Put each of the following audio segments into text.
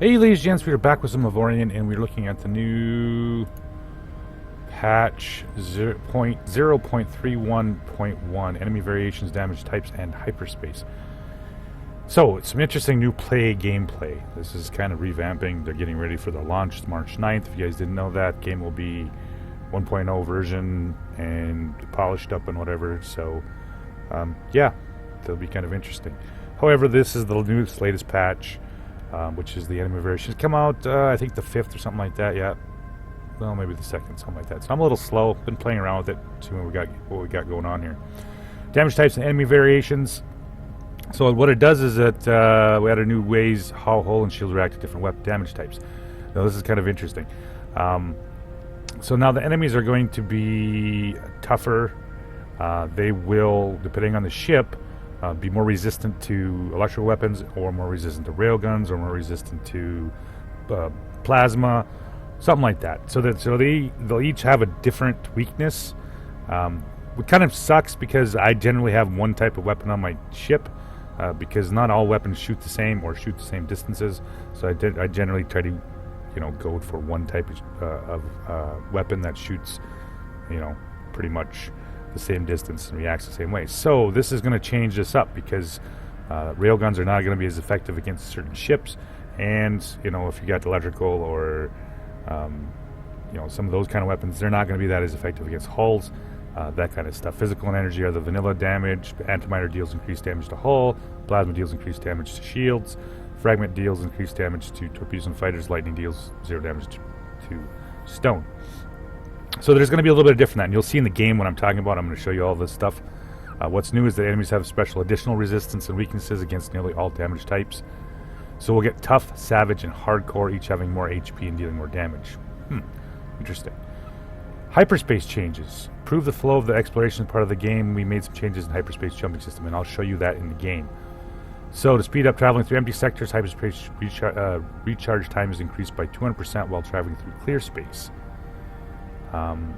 Hey ladies and gents, we are back with some Avorion and we're looking at the new patch 0.31.1 enemy variations, damage types, and hyperspace. So it's some interesting new gameplay. This is kind of revamping. They're getting ready for the launch March 9th. If you guys didn't know that, game will be 1.0 version and polished up and whatever. So yeah, that'll be kind of interesting. However, this is the latest patch. Which is the enemy variations. Come out, I think the 5th or something like that, yeah. Well, maybe the 2nd, something like that. So I'm a little slow. Been playing around with it, seeing what we got going on here. Damage types and enemy variations. So what it does is that we added new ways how hull and shield react to different weapon damage types. Now this is kind of interesting. So now the enemies are going to be tougher. They will, depending on the ship, be more resistant to electrical weapons, or more resistant to railguns, or more resistant to plasma, something like that. So they'll each have a different weakness. It kind of sucks because I generally have one type of weapon on my ship, because not all weapons shoot the same or shoot the same distances. So I generally try to, go for one type of weapon that shoots, pretty much the same distance and reacts the same way. So this is going to change this up because railguns are not going to be as effective against certain ships, and if you got electrical or some of those kind of weapons, they're not going to be that as effective against hulls, that kind of stuff. Physical and energy are the vanilla damage. Antimatter deals increased damage to hull. Plasma deals increased damage to shields. Fragment deals increased damage to torpedoes and fighters. Lightning deals 0 damage to stone. So there's going to be a little bit of different, and you'll see in the game what I'm talking about. I'm going to show you all this stuff. What's new is that enemies have special additional resistance and weaknesses against nearly all damage types. So we'll get tough, savage, and hardcore, each having more HP and dealing more damage. Interesting. Hyperspace changes. Improve the flow of the exploration part of the game. We made some changes in hyperspace jumping system, and I'll show you that in the game. So to speed up traveling through empty sectors, hyperspace recharge time is increased by 200% while traveling through clear space.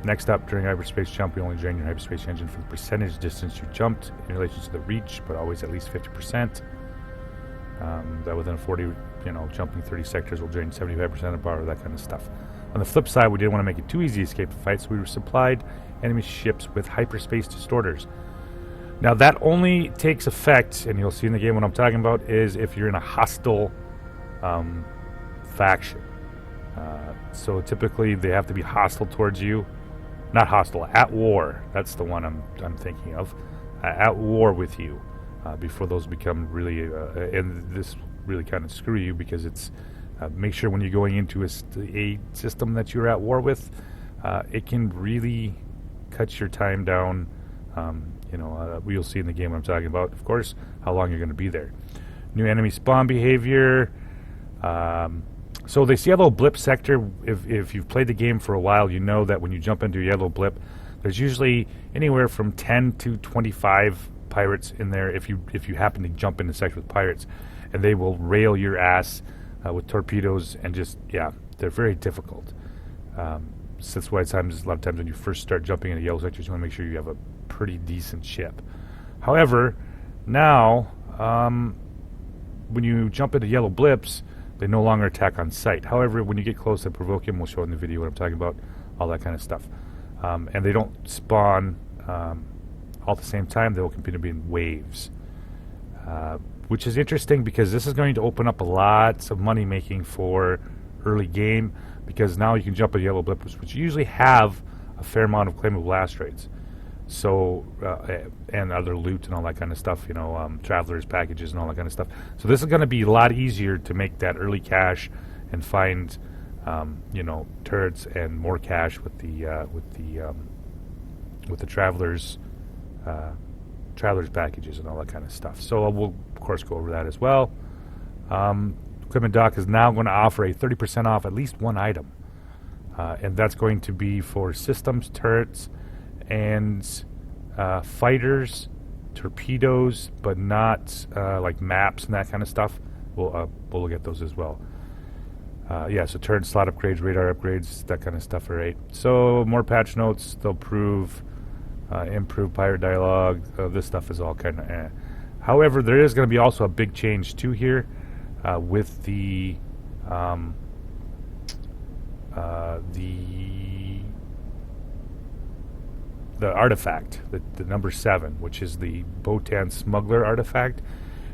Next up, during hyperspace jump, you only drain your hyperspace engine for the percentage distance you jumped in relation to the reach, but always at least 50%. That within a 40, jumping 30 sectors will drain 75% of power, that kind of stuff. On the flip side, we didn't want to make it too easy to escape the fight, so we supplied enemy ships with hyperspace distorters. Now that only takes effect, and you'll see in the game what I'm talking about, is if you're in a hostile faction. So typically they have to be hostile towards you. Not hostile, at war. That's the one I'm thinking of. At war with you. Before those become really, and this really kind of screw you, because it's, make sure when you're going into a system that you're at war with, it can really cut your time down. We'll see in the game what I'm talking about, of course, how long you're going to be there. New enemy spawn behavior. So this yellow blip sector, if you've played the game for a while, you know that when you jump into a yellow blip, there's usually anywhere from 10 to 25 pirates in there if you happen to jump in the sector with pirates, and they will rail your ass with torpedoes, and just, they're very difficult. So that's why a lot of times when you first start jumping into yellow sectors, you want to make sure you have a pretty decent ship. However, now, when you jump into yellow blips, they no longer attack on sight. However, when you get close, they provoke him. We'll show in the video what I'm talking about, all that kind of stuff. And they don't spawn all at the same time. They will continue to be in waves, which is interesting because this is going to open up lots of money making for early game, because now you can jump at yellow blips, which usually have a fair amount of claimable asteroids. So, and other loot and all that kind of stuff, travelers packages and all that kind of stuff. So this is going to be a lot easier to make that early cash and find, turrets and more cash with the travelers packages and all that kind of stuff. So we'll of course go over that as well. Equipment Dock is now going to offer a 30% off at least one item, and that's going to be for systems, turrets, and fighters, torpedoes, but not like maps and that kind of stuff. We'll look at those as well. So turret slot upgrades, radar upgrades, that kind of stuff are right. So more patch notes. They'll improve pirate dialogue. This stuff is all kind of However, there is going to be also a big change too here with the the artifact, the number 7, which is the Botan Smuggler artifact,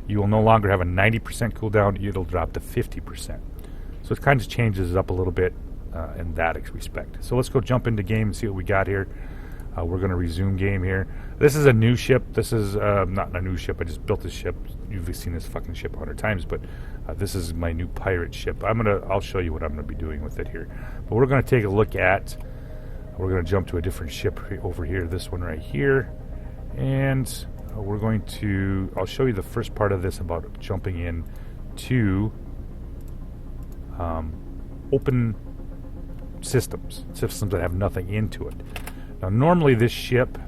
you will no longer have a 90% cooldown, it'll drop to 50%. So it kind of changes up a little bit in that respect. So let's go jump into game and see what we got here. We're going to resume game here. This is a new ship. This is not a new ship. I just built this ship. You've seen this fucking ship 100 times, but this is my new pirate ship. I'll show you what I'm going to be doing with it here. But we're going to take a look at. We're going to jump to a different ship over here. This one right here, and we're going to. I'll show you the first part of this about jumping in to open systems that have nothing into it. Now, normally this ship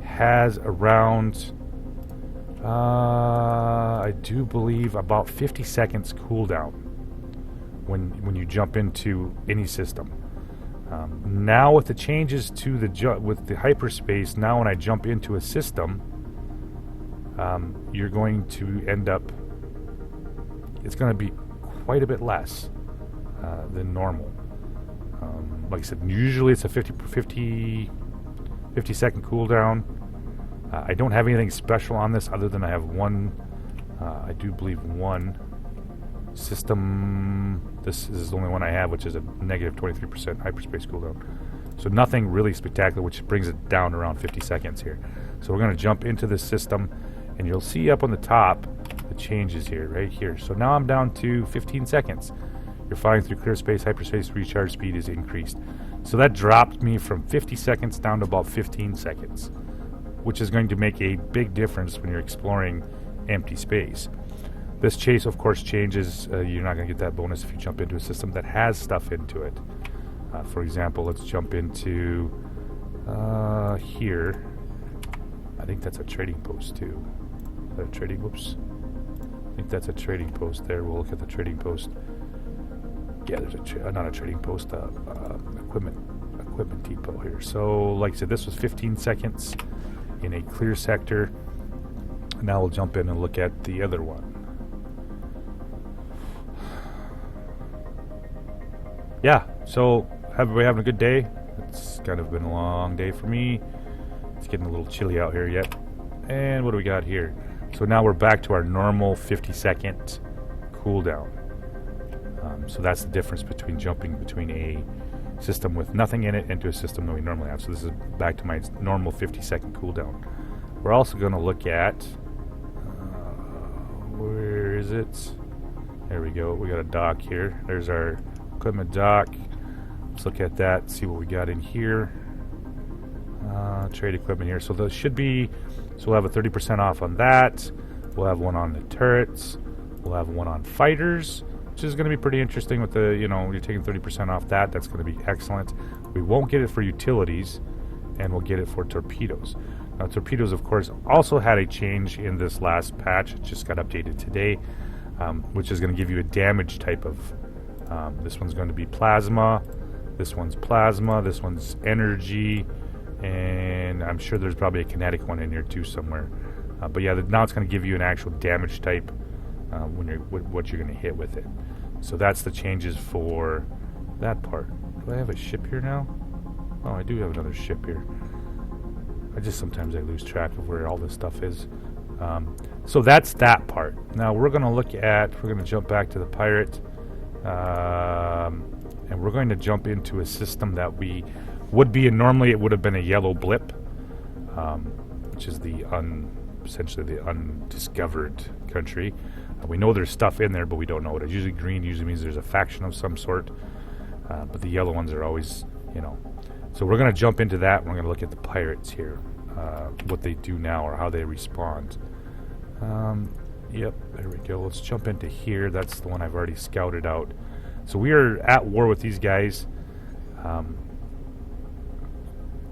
has around, I do believe, about 50 seconds cooldown when you jump into any system. Now, with the changes to with the hyperspace, now when I jump into a system, you're going to end up. It's going to be quite a bit less than normal. Like I said, usually it's a 50 second cooldown. I don't have anything special on this other than I have one, I do believe one system. This is the only one I have, which is a negative 23% hyperspace cooldown. So nothing really spectacular, which brings it down around 50 seconds here. So we're going to jump into this system, and you'll see up on the top the changes here, right here. So now I'm down to 15 seconds. You're flying through clear space, hyperspace recharge speed is increased. So that dropped me from 50 seconds down to about 15 seconds, which is going to make a big difference when you're exploring empty space. This chase, of course, changes. You're not going to get that bonus if you jump into a system that has stuff into it. For example, let's jump into here. I think that's a trading post too. Is that a trading? Whoops. I think that's a trading post there. We'll look at the trading post. Yeah, there's not a trading post, equipment depot here. So, like I said, this was 15 seconds in a clear sector. Now we'll jump in and look at the other one. Yeah, so everybody having a good day? It's kind of been a long day for me. It's getting a little chilly out here yet. And what do we got here? So now we're back to our normal 50-second cooldown. So that's the difference between jumping between a system with nothing in it into a system that we normally have. So this is back to my normal 50-second cooldown. We're also going to look at... where is it? There we go. We got a dock here. There's our equipment dock. Let's look at that, see what we got in here. Trade equipment here. So those should be... So we'll have a 30% off on that. We'll have one on the turrets. We'll have one on fighters, which is going to be pretty interesting with the, you're taking 30% off that. That's going to be excellent. We won't get it for utilities, and we'll get it for torpedoes. Now, torpedoes, of course, also had a change in this last patch. It just got updated today, which is going to give you a damage type of... this one's going to be plasma. This one's plasma. This one's energy. And I'm sure there's probably a kinetic one in here, too, somewhere. But yeah, now it's going to give you an actual damage type when what you're going to hit with it. So that's the changes for that part. Do I have a ship here now? Oh, I do have another ship here. Sometimes I lose track of where all this stuff is. So that's that part. Now we're going to jump back to the pirate, and we're going to jump into a system that we would be, and normally it would have been a yellow blip, which is essentially the undiscovered country. We know there's stuff in there, but we don't know what it is. Usually green usually means there's a faction of some sort, but the yellow ones are always, So we're going to jump into that. We're going to look at the pirates here, what they do now or how they respond. Yep, there we go. Let's jump into here. That's the one I've already scouted out. So we are at war with these guys.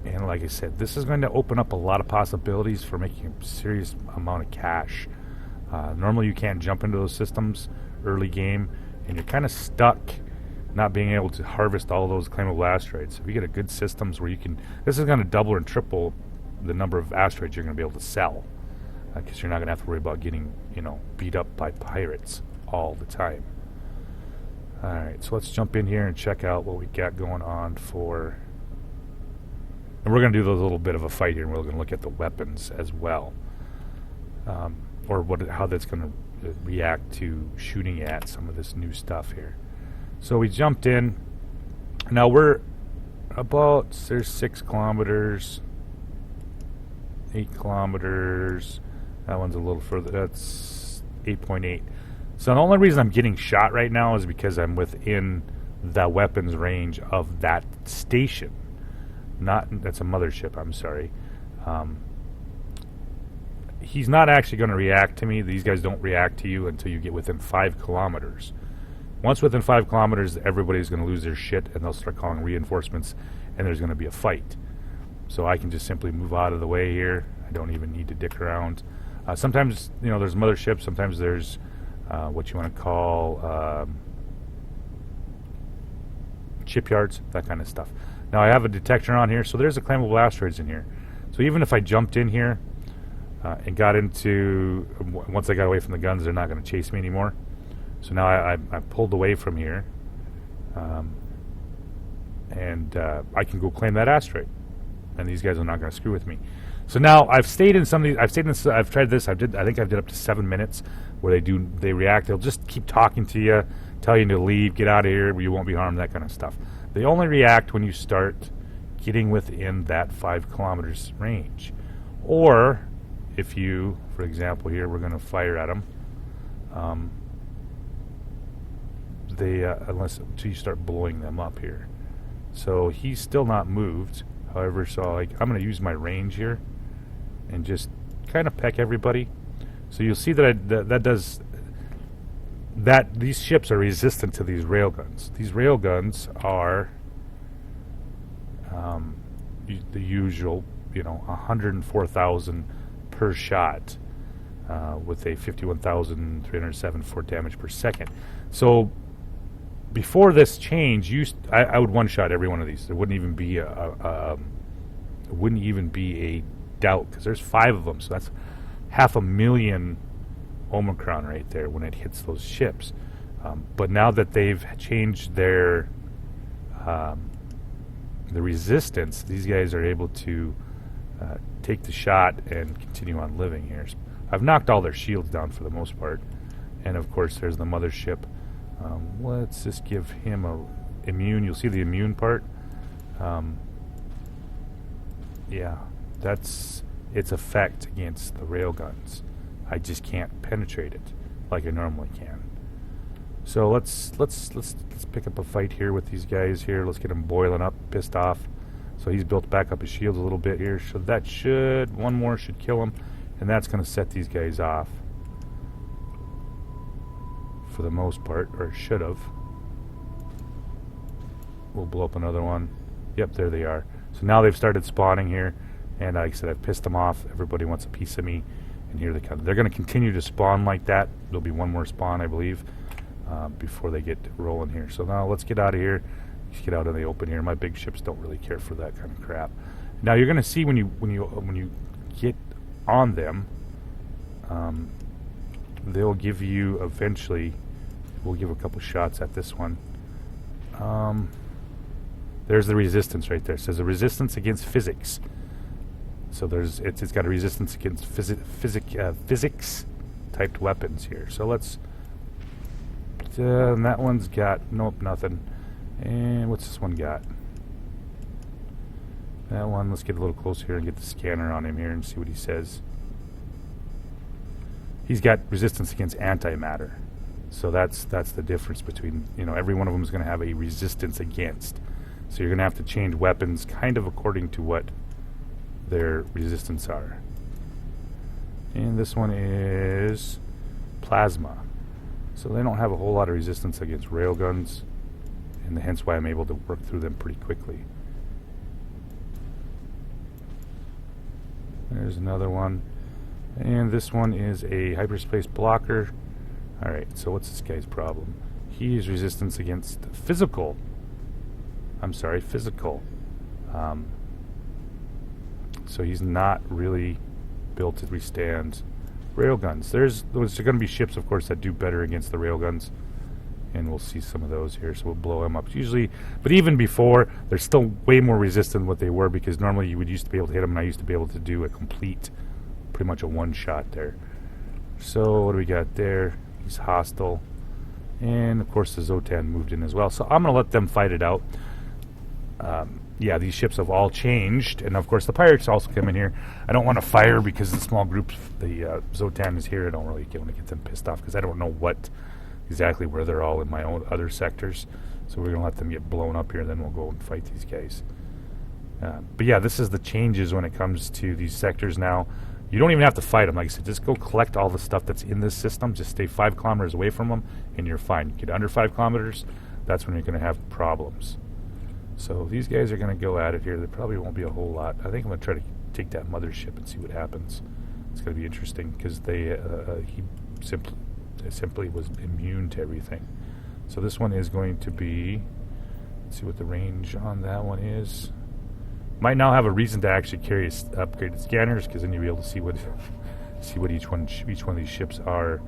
And like I said, this is going to open up a lot of possibilities for making a serious amount of cash. Normally you can't jump into those systems early game, and you're kind of stuck not being able to harvest all of those claimable asteroids. If you get a good systems where you can... This is going to double and triple the number of asteroids you're going to be able to sell. Because you're not going to have to worry about getting, beat up by pirates all the time. Alright, Alright, so let's jump in here and check out what we got going on for... And we're going to do a little bit of a fight here, and we're going to look at the weapons as well. Or how that's going to react to shooting at some of this new stuff here. So we jumped in. Now we're about, there's 6 kilometers, 8 kilometers. That one's a little further. That's 8.8. So the only reason I'm getting shot right now is because I'm within the weapons range of that station. That's a mothership, I'm sorry. He's not actually going to react to me. These guys don't react to you until you get within 5 kilometers. Once within 5 kilometers, everybody's going to lose their shit, and they'll start calling reinforcements, and there's going to be a fight. So I can just simply move out of the way here. I don't even need to dick around. Sometimes, there's motherships. Sometimes there's what you want to call shipyards, that kind of stuff. Now I have a detector on here, so there's a claimable asteroids in here. So even if I jumped in here and got into, once I got away from the guns, they're not going to chase me anymore. So now I pulled away from here, and I can go claim that asteroid, and these guys are not going to screw with me. So now I've stayed in some of these. I've tried this. I think I did up to 7 minutes where they react. They'll just keep talking to you, tell you to leave, get out of here, you won't be harmed, that kind of stuff. They only react when you start getting within that 5 kilometers range. Or if you, for example, here we're going to fire at them. Unless you start blowing them up here. So he's still not moved. However, so I'm going to use my range here and just kind of peck everybody. So you'll see that that does that. These ships are resistant to these railguns. These railguns are the usual, 104,000 per shot with a 51,307 fort damage per second. So before this change, I would one-shot every one of these. There wouldn't even be a doubt, because there's 5 of them. So that's 500,000 Omicron right there when it hits those ships. But now that they've changed their the resistance, these guys are able to take the shot and continue on living here. I've knocked all their shields down for the most part, and of course there's the mothership. Let's just give him a immune. You'll see the immune part. Yeah, that's its effect against the railguns. I just can't penetrate it like I normally can. So let's pick up a fight here with these guys here. Let's get him boiling up, pissed off. So he's built back up his shields a little bit here. So one more should kill him, and that's going to set these guys off for the most part, or should have. We'll blow up another one. Yep, there they are. So now they've started spawning here, and like I said, I've pissed them off. Everybody wants a piece of me, and here they come. They're going to continue to spawn like that. There'll be one more spawn, I believe, before they get rolling here. So now let's get out of here. Let's get out in the open here. My big ships don't really care for that kind of crap. Now you're going to see when you get on them, they'll give you eventually. We'll give a couple shots at this one. There's the resistance right there. It says a resistance against physics. So it's got a resistance against physics typed weapons here. So let's. And that one's got nothing. And what's this one got? That one. Let's get a little closer here and get the scanner on him here and see what he says. He's got resistance against antimatter. So that's the difference between, every one of them is going to have a resistance against. So you're going to have to change weapons kind of according to what their resistance are. And this one is plasma. So they don't have a whole lot of resistance against railguns, and hence why I'm able to work through them pretty quickly. There's another one. And this one is a hyperspace blocker. Alright, so what's this guy's problem? He's resistance against physical. So he's not really built to withstand railguns. There's going to be ships, of course, that do better against the railguns. And we'll see some of those here, so we'll blow them up. Usually, but even before, they're still way more resistant than what they were, because normally you would used to be able to hit them, and I used to be able to do a complete, pretty much a one-shot there. So what do we got there? He's hostile. And, of course, the Zoltan moved in as well. So I'm going to let them fight it out. Yeah, these ships have all changed. And, of course, the pirates also come in here. I don't want to fire because in small groups, the Zoltan is here. I don't really want to get them pissed off because I don't know what exactly where they're all in my own other sectors. So we're going to let them get blown up here, then we'll go and fight these guys. But, yeah, this is the changes when it comes to these sectors now. You don't even have to fight them. Like I said, just go collect all the stuff that's in this system. Just stay 5 kilometers away from them, and you're fine. You get under 5 kilometers, that's when you're going to have problems. So these guys are going to go at it here. There probably won't be a whole lot. I think I'm going to try to take that mothership and see what happens. It's going to be interesting because he simply was immune to everything. So this one is going to be, let's see what the range on that one is. Might now have a reason to actually carry upgraded scanners, because then you'll be able to see what each one of these ships are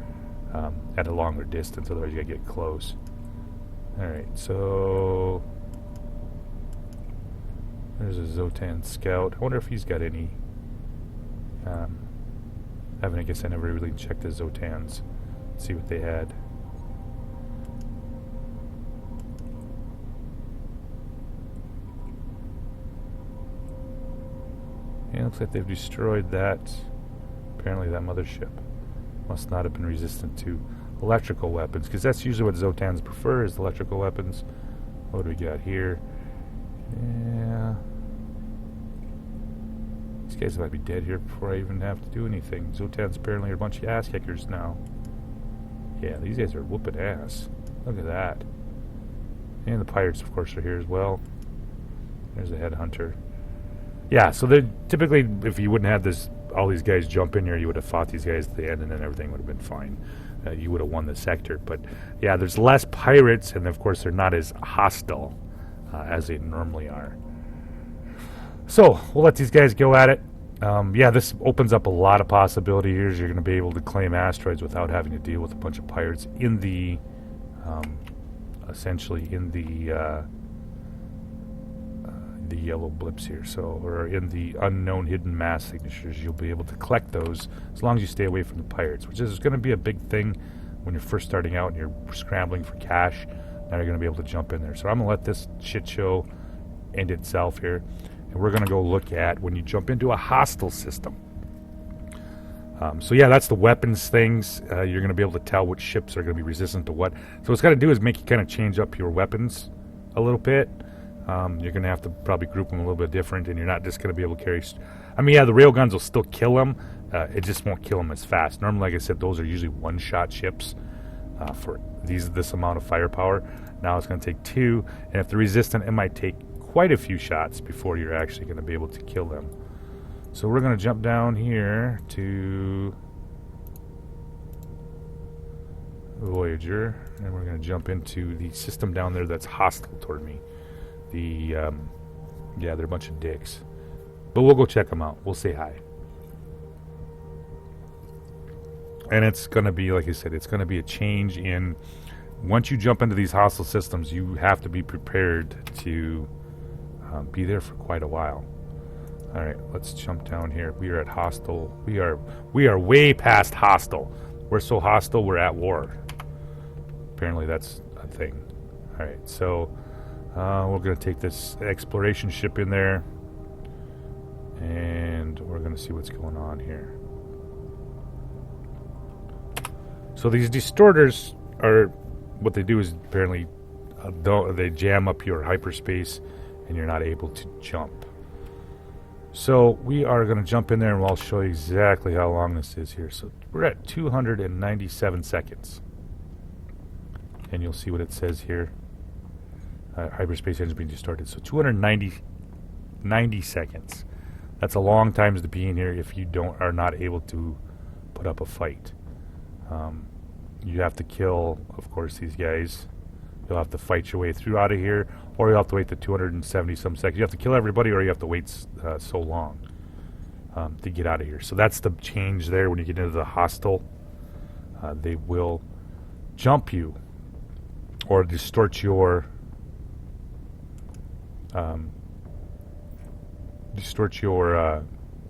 at a longer distance. Otherwise, you gotta get close. All right, so there's a Zoltan Scout. I wonder if he's got any. I guess I never really checked the Zoltans. See what they had. Yeah, looks like they've destroyed that. Apparently that mothership must not have been resistant to electrical weapons, because that's usually what Zoltans prefer, is electrical weapons. What do we got here? Yeah. These guys might be dead here before I even have to do anything. Zoltans apparently are a bunch of ass kickers now. Yeah, these guys are whooping ass. Look at that. And the pirates, of course, are here as well. There's a headhunter. Yeah, so they typically, if you wouldn't have all these guys jump in here, you would have fought these guys at the end, and then everything would have been fine. You would have won the sector. But yeah, there's less pirates, and of course they're not as hostile as they normally are. So we'll let these guys go at it. Yeah, this opens up a lot of possibility here. You're going to be able to claim asteroids without having to deal with a bunch of pirates in the, essentially in the yellow blips here, or in the unknown hidden mass signatures. You'll be able to collect those as long as you stay away from the pirates, which is going to be a big thing when you're first starting out and you're scrambling for cash. Now you're going to be able to jump in there. So I'm going to let this shit show end itself here, and we're going to go look at when you jump into a hostile system. So yeah, that's the weapons things. You're going to be able to tell which ships are going to be resistant to what. So what it's going to do is make you kind of change up your weapons a little bit. You're going to have to probably group them a little bit different, and you're not just going to be able to carry... yeah, the railguns will still kill them. It just won't kill them as fast. Normally, like I said, those are usually one-shot ships for this amount of firepower. Now it's going to take 2, and if they're resistant, it might take quite a few shots before you're actually going to be able to kill them. So we're going to jump down here to Voyager, and we're going to jump into the system down there that's hostile toward me. Yeah, they're a bunch of dicks. But we'll go check them out. We'll say hi. And it's going to be, like I said, it's going to be a change in... Once you jump into these hostile systems, you have to be prepared to be there for quite a while. Alright, let's jump down here. We are at hostile. We are way past hostile. We're so hostile, we're at war. Apparently that's a thing. Alright, so... we're going to take this exploration ship in there, and we're going to see what's going on here. So these distorters are, what they do is apparently they jam up your hyperspace, and you're not able to jump. So we are going to jump in there, and I'll show you exactly how long this is here. So we're at 297 seconds, and you'll see what it says here. Hyperspace engine being distorted. So 290 seconds. That's a long time to be in here if you are not able to put up a fight. You have to kill, of course, these guys. You'll have to fight your way through out of here, or you'll have to wait the 270 some seconds. You have to kill everybody, or you have to wait so long to get out of here. So that's the change there. When you get into the hostile, they will jump you. or distort your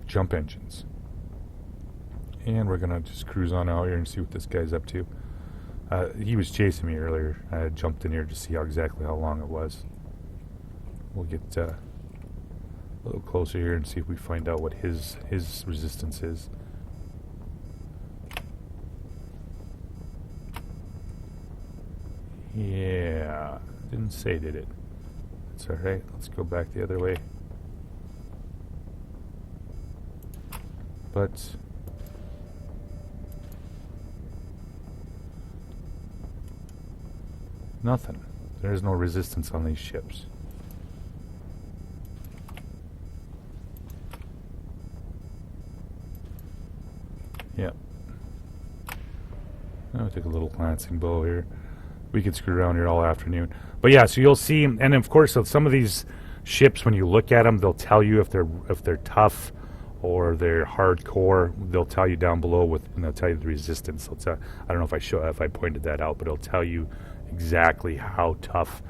jump engines. And we're gonna just cruise on out here and see what this guy's up to. He was chasing me earlier. I jumped in here to see exactly how long it was. We'll get a little closer here and see if we find out what his resistance is. Yeah, didn't say, did it? It's alright, let's go back the other way. But nothing. There's no resistance on these ships. Yep. I'll take a little glancing bow here. We could screw around here all afternoon. But yeah, so you'll see, and of course, so some of these ships, when you look at them, they'll tell you if they're tough or they're hardcore. They'll tell you down below and they'll tell you the resistance. I don't know if I pointed that out, but it'll tell you exactly how tough,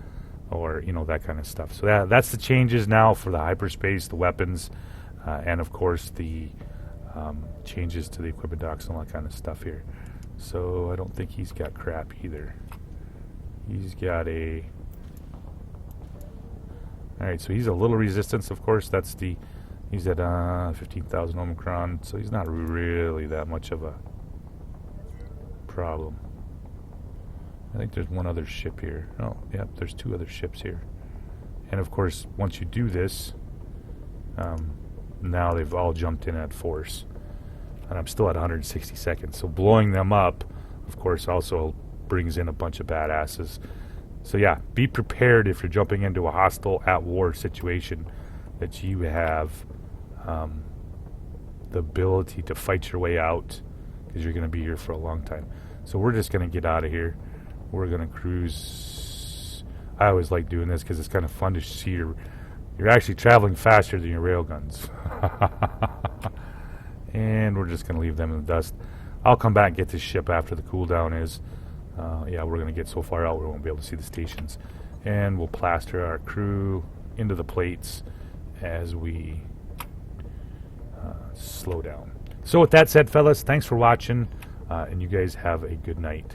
or that kind of stuff. So that's the changes now for the hyperspace, the weapons, and of course the changes to the equipment docks and all that kind of stuff here. So I don't think he's got crap either. He's got a... Alright, so he's a little resistance, of course. He's at 15,000 Omicron, so he's not really that much of a problem. I think there's one other ship here. Oh, yep, there's two other ships here. And of course, once you do this, now they've all jumped in at force. And I'm still at 160 seconds. So blowing them up, of course, also brings in a bunch of badasses. So yeah, be prepared if you're jumping into a hostile at-war situation that you have the ability to fight your way out, because you're going to be here for a long time. So we're just going to get out of here. We're going to cruise. I always like doing this because it's kind of fun to see you're actually traveling faster than your railguns. And we're just going to leave them in the dust. I'll come back and get this ship after the cooldown is. Yeah, we're going to get so far out we won't be able to see the stations. And we'll plaster our crew into the plates as we slow down. So with that said, fellas, thanks for watching, and you guys have a good night.